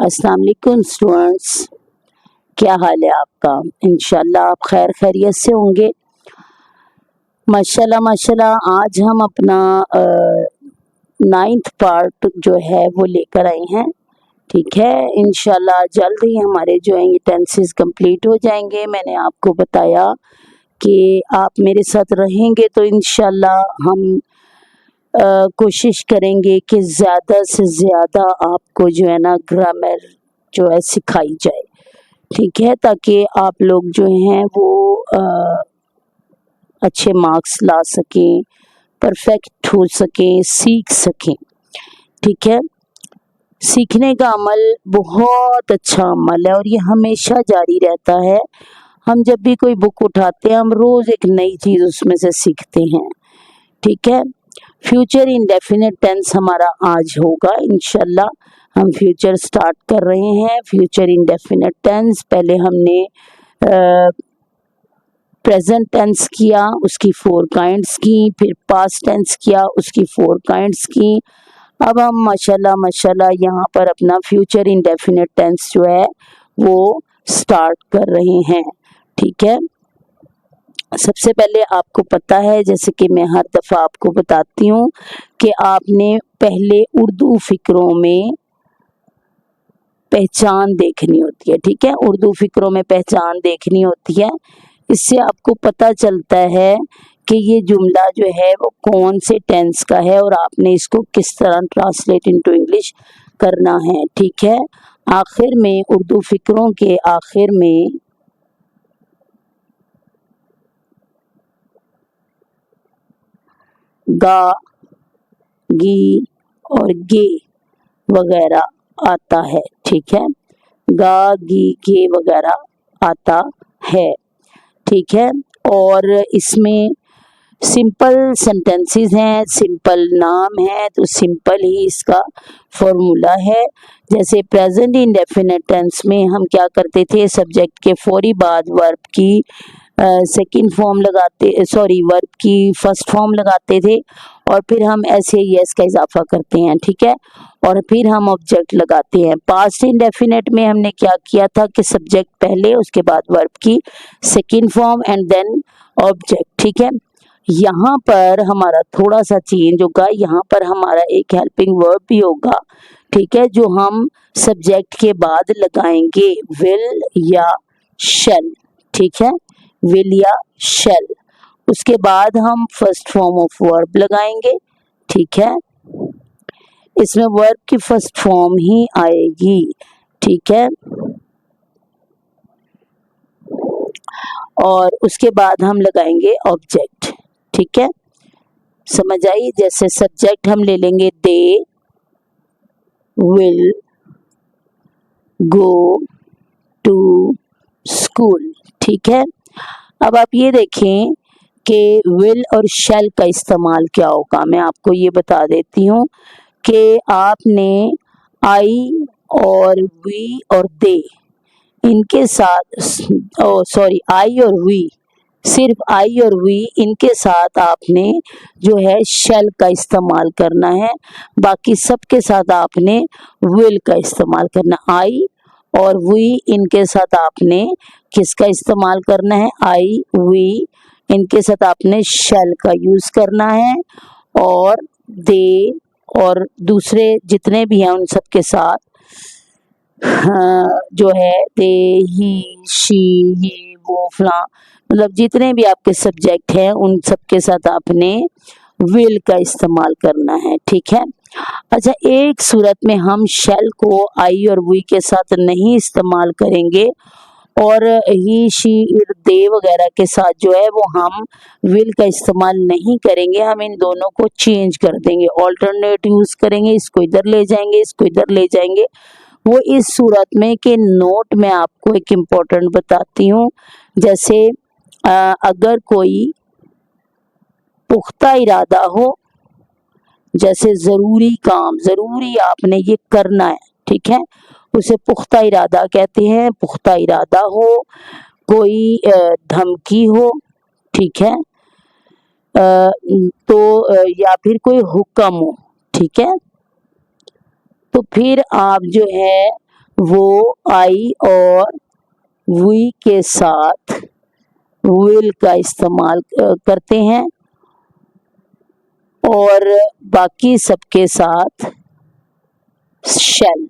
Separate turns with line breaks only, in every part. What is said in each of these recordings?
अस्सलाम वालेकुम स्टूडेंट्स, क्या हाल है आपका। इंशाल्लाह आप खैर खैरियत से होंगे। माशाल्लाह माशाल्लाह आज हम अपना 9th पार्ट जो है वो लेकर आए हैं। ठीक है, इंशाल्लाह जल्द ही हमारे जो है ये टेंसेस कंप्लीट हो जाएंगे। मैंने आपको बताया कि आप मेरे साथ रहेंगे तो इंशाल्लाह हम कोशिश करेंगे कि ज़्यादा से ज़्यादा आपको जो है ना ग्रामर जो है सिखाई जाए। ठीक है, ताकि आप लोग जो हैं वो अच्छे मार्क्स ला सकें, परफेक्ट हो सकें, सीख सकें। ठीक है, सीखने का अमल बहुत अच्छा अमल है और ये हमेशा जारी रहता है। हम जब भी कोई बुक उठाते हैं हम रोज़ एक नई चीज़ उसमें से सीखते हैं। ठीक है, फ्यूचर इंडेफिनिट टेंस हमारा आज होगा इंशाल्लाह। हम फ्यूचर स्टार्ट कर रहे हैं। फ्यूचर इंडेफिनिट टेंस पहले हमने प्रेजेंट टेंस किया, उसकी 4 काइंड्स की, फिर पास्ट टेंस किया, उसकी 4 काइंड्स की। अब हम माशाल्लाह माशाल्लाह यहाँ पर अपना फ्यूचर इंडेफिनिट टेंस जो है वो स्टार्ट कर रहे हैं। ठीक है, सबसे पहले आपको पता है, जैसे कि मैं हर दफ़ा आपको बताती हूँ कि आपने पहले उर्दू फ़िक्रों में पहचान देखनी होती है। ठीक है, उर्दू फ़िक्रों में पहचान देखनी होती है। इससे आपको पता चलता है कि ये जुमला जो है वो कौन से टेंस का है और आपने इसको किस तरह ट्रांसलेट इनटू इंग्लिश करना है। ठीक है, आखिर में उर्दू फ़िक्रों के आखिर में गा, गी और गे वगैरह आता है। ठीक है, गा, गी, गे वगैरह आता है। ठीक है, और इसमें सिंपल सेंटेंसेस हैं, सिंपल नाम है, तो सिंपल ही इसका फॉर्मूला है। जैसे प्रेजेंट इंडेफिनिट टेंस में हम क्या करते थे, सब्जेक्ट के फौरी बाद वर्ब की सेकंड फॉर्म लगाते, वर्ब की फर्स्ट फॉर्म लगाते थे और फिर हम ऐसे यस का इजाफा करते हैं। ठीक है, और फिर हम ऑब्जेक्ट लगाते हैं। पास्ट इंडेफिनिट में हमने क्या किया था कि सब्जेक्ट पहले, उसके बाद वर्ब की second form and then object. ठीक है, यहाँ पर हमारा थोड़ा सा चेंज होगा, यहाँ पर हमारा एक हेल्पिंग वर्ब भी होगा। ठीक है, जो हम सब्जेक्ट के बाद लगाएंगे, विल या शैल। ठीक है, विल या शैल। उसके बाद हम फर्स्ट फॉर्म ऑफ वर्ब लगाएंगे। ठीक है, इसमें वर्ब की फर्स्ट फॉर्म ही आएगी। ठीक है, और उसके बाद हम लगाएंगे ऑब्जेक्ट। ठीक है, समझ आई। जैसे सब्जेक्ट हम ले लेंगे they will go to school. ठीक है, अब आप ये देखें कि विल और शैल का इस्तेमाल क्या होगा। मैं आपको ये बता देती हूँ कि आपने आई और वी और दे इनके साथ आई और वी, सिर्फ आई और वी इनके साथ आपने जो है शैल का इस्तेमाल करना है। बाकी सब के साथ आपने विल का इस्तेमाल करना। आई और वी इनके साथ आपने किसका इस्तेमाल करना है, आई वी इनके साथ आपने शैल का यूज करना है। और दे और दूसरे जितने भी हैं उन सब के साथ जो है दे, ही, शी, ये, वो, फला, मतलब जितने भी आपके सब्जेक्ट हैं उन सब के साथ आपने विल का इस्तेमाल करना है। ठीक है, अच्छा, एक सूरत में हम शैल को आई और वी के साथ नहीं इस्तेमाल करेंगे और ही, शी, इट, दे वगैरह के साथ जो है वो हम विल का इस्तेमाल नहीं करेंगे। हम इन दोनों को चेंज कर देंगे, ऑल्टरनेट यूज करेंगे, इसको इधर ले जाएंगे, इसको इधर ले जाएंगे। वो इस सूरत में कि नोट में आपको एक इम्पोर्टेंट बताती हूँ। जैसे अगर कोई पुख्ता इरादा हो, जैसे ज़रूरी काम, ज़रूरी आपने ये करना है, ठीक है, उसे पुख्ता इरादा कहते हैं। पुख्ता इरादा हो, कोई धमकी हो, ठीक है, या फिर कोई हुक्म हो, ठीक है, तो फिर आप जो है वो आई और वी के साथ विल का इस्तेमाल करते हैं और बाकी सबके साथ शैल।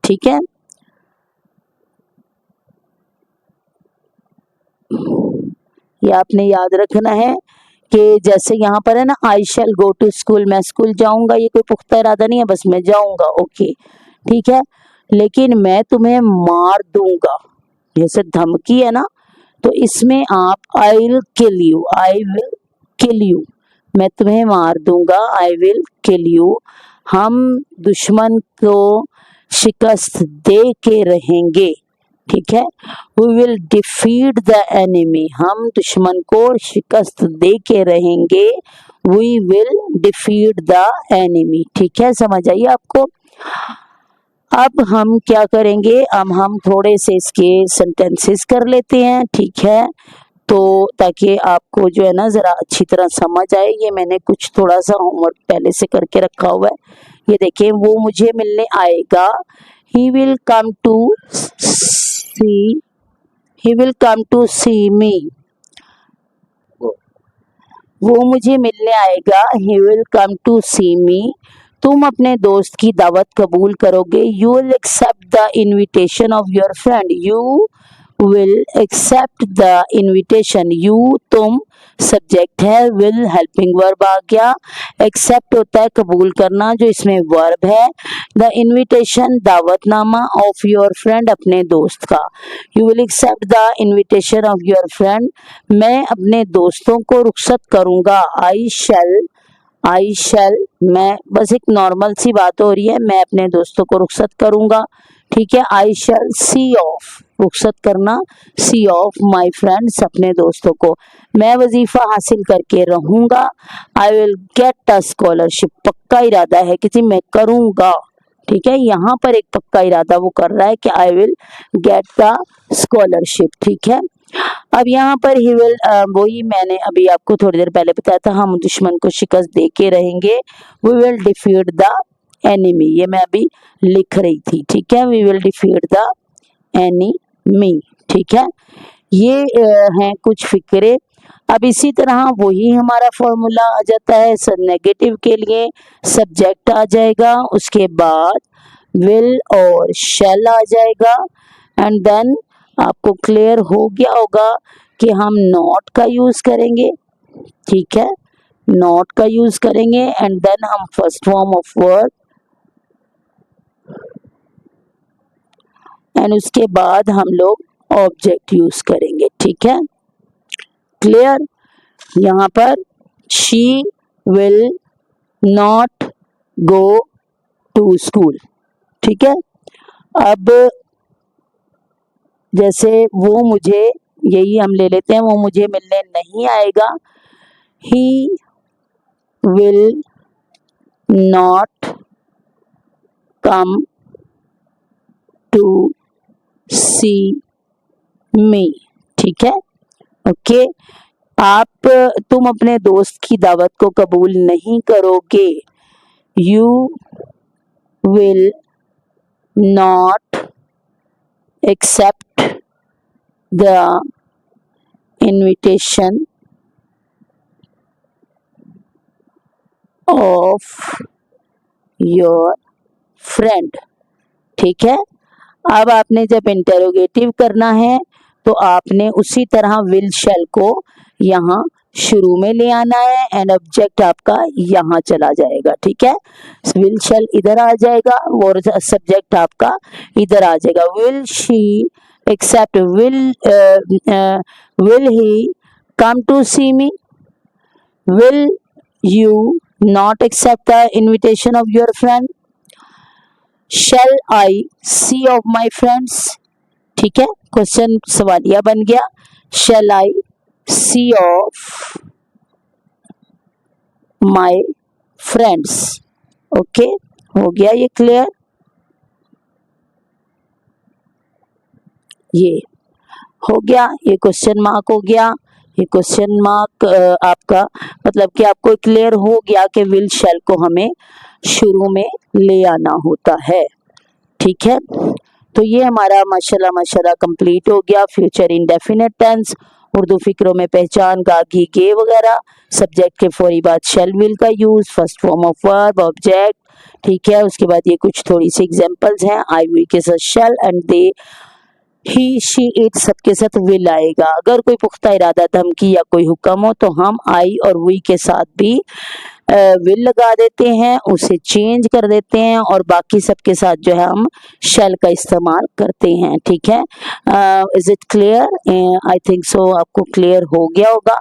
ठीक है, ये आपने याद रखना है कि जैसे यहाँ पर है ना, आई शैल गो टू स्कूल, मैं स्कूल जाऊंगा, ये कोई पुख्ता इरादा नहीं है, बस मैं जाऊंगा, ओके ठीक है। लेकिन मैं तुम्हें मार दूंगा, जैसे धमकी है ना, तो इसमें आप I will kill you, I will kill you, मैं तुम्हें मार दूंगा, आई विल किल यू, हम दुश्मन को शिकस्त दे के रहेंगे। ठीक है, we will defeat the enemy, हम दुश्मन को शिकस्त दे के रहेंगे, we will defeat the enemy. ठीक है, समझ आइए आपको। अब हम क्या करेंगे, अब हम थोड़े से इसके सेंटेंसेस कर लेते हैं। ठीक है, तो ताकि आपको जो है ना जरा अच्छी तरह समझ आए, ये मैंने कुछ थोड़ा सा होमवर्क पहले से करके रखा हुआ है। ये देखिए, वो मुझे मिलने आएगा, he will come to see, he will come to see me, वो मुझे मिलने आएगा, he will come to see मी, तुम अपने दोस्त की दावत कबूल करोगे, you will accept the invitation of your friend, you will accept the invitation, you तुम सब्जेक्ट है, विल हेल्पिंग वर्ब आ गया, एक्सेप्ट होता है कबूल करना जो इसमें वर्ब है, द इनविटेशन दावतनामा ऑफ योर फ्रेंड अपने दोस्त का, you will accept the invitation of your friend, मैं अपने दोस्तों को रुखसत करूंगा, आई शैल, मैं बस एक नॉर्मल सी बात हो रही है, मैं अपने दोस्तों को रुखसत करूंगा। ठीक है, आई शैल सी ऑफ, रुखसत करना, सी ऑफ माई फ्रेंड्स अपने दोस्तों को, मैं वजीफा हासिल करके रहूंगा, I will get a scholarship, पक्का इरादा है किसी मैं करूंगा। ठीक है, यहाँ पर एक पक्का इरादा वो कर रहा है कि I will get the scholarship. ठीक है, अब यहाँ पर ही विल, वही मैंने अभी आपको थोड़ी देर पहले बताया था, हम दुश्मन को शिकस्त दे के रहेंगे, we will defeat the enemy, ये मैं अभी लिख रही थी। ठीक है, we will defeat the enemy. ठीक है, ये हैं कुछ फिक्रे। अब इसी तरह वही हमारा फॉर्मूला आ जाता है, नेगेटिव के लिए सब्जेक्ट आ जाएगा, उसके बाद विल और शैल आ जाएगा, एंड देन आपको क्लियर हो गया होगा कि हम नॉट का यूज करेंगे। ठीक है, नॉट का यूज करेंगे, एंड देन हम first form of verb, and उसके बाद हम लोग ऑब्जेक्ट यूज करेंगे। ठीक है, क्लियर। यहाँ पर she will not go to school. ठीक है, अब जैसे वो मुझे, यही हम ले लेते हैं, वो मुझे मिलने नहीं आएगा, he will not come to see me. ठीक है, ओके, तुम अपने दोस्त की दावत को कबूल नहीं करोगे, you will not accept the invitation of your friend. ठीक है, अब आपने जब इंटेरोगेटिव करना है तो आपने उसी तरह विल शैल को यहाँ शुरू में ले आना है, एंड ऑब्जेक्ट आपका यहाँ चला जाएगा। ठीक है, विल शैल इधर आ जाएगा और सब्जेक्ट आपका इधर आ जाएगा। Will she accept, will he come to see me, will you not accept the invitation of your friend, shall I see of my friends। ठीक है, क्वेश्चन सवालिया बन गया, shall I see of my friends। Okay, हो गया ये clear. ये हो गया, ये क्वेश्चन मार्क हो गया, ये क्वेश्चन मार्क आपका मतलब कि आपको क्लियर हो गया कि विल शैल को हमें शुरू में ले आना होता है। ठीक है, तो ये हमारा माशाल्लाह माशाल्लाह कंप्लीट हो गया। फ्यूचर इंडेफिनिट टेंस, उर्दू फिक्रों में पहचान, गा गी गे वगैरह, सब्जेक्ट के फौरी बाद शेल विल का use, first form of verb object, ठीक है। उसके बाद ये कुछ थोड़ी सी एग्जांपल्स हैं, आई वी के साथ shall and they, he she it सबके साथ विल आएगा। अगर कोई पुख्ता इरादा धमकी या कोई हुक्म हो तो हम आई और वी के साथ भी विल लगा देते हैं, उसे चेंज कर देते हैं और बाकी सबके साथ जो है हम शेल का इस्तेमाल करते हैं, ठीक है। Is it clear? I think so आपको क्लियर हो गया होगा।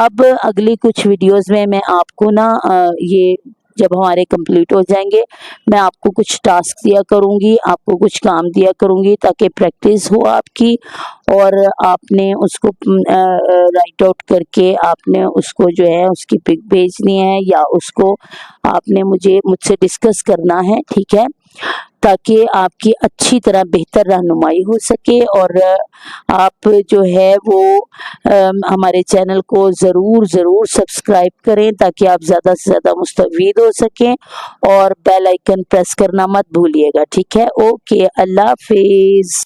अब अगली कुछ वीडियोस में मैं आपको ना ये जब हमारे कंप्लीट हो जाएंगे मैं आपको कुछ टास्क दिया करूंगी, आपको कुछ काम दिया करूंगी ताकि प्रैक्टिस हो आपकी, और आपने उसको राइट आउट करके आपने उसको जो है उसकी पिक भेजनी है या उसको आपने मुझसे डिस्कस करना है, ठीक है, ताकि आपकी अच्छी तरह बेहतर रहनुमाई हो सके। और आप जो है वो हमारे चैनल को ज़रूर सब्सक्राइब करें ताकि आप ज़्यादा से ज़्यादा मुस्तफ़ीद हो सकें, और बेल आइकन प्रेस करना मत भूलिएगा, ठीक है। ओके, अल्लाह हाफिज़।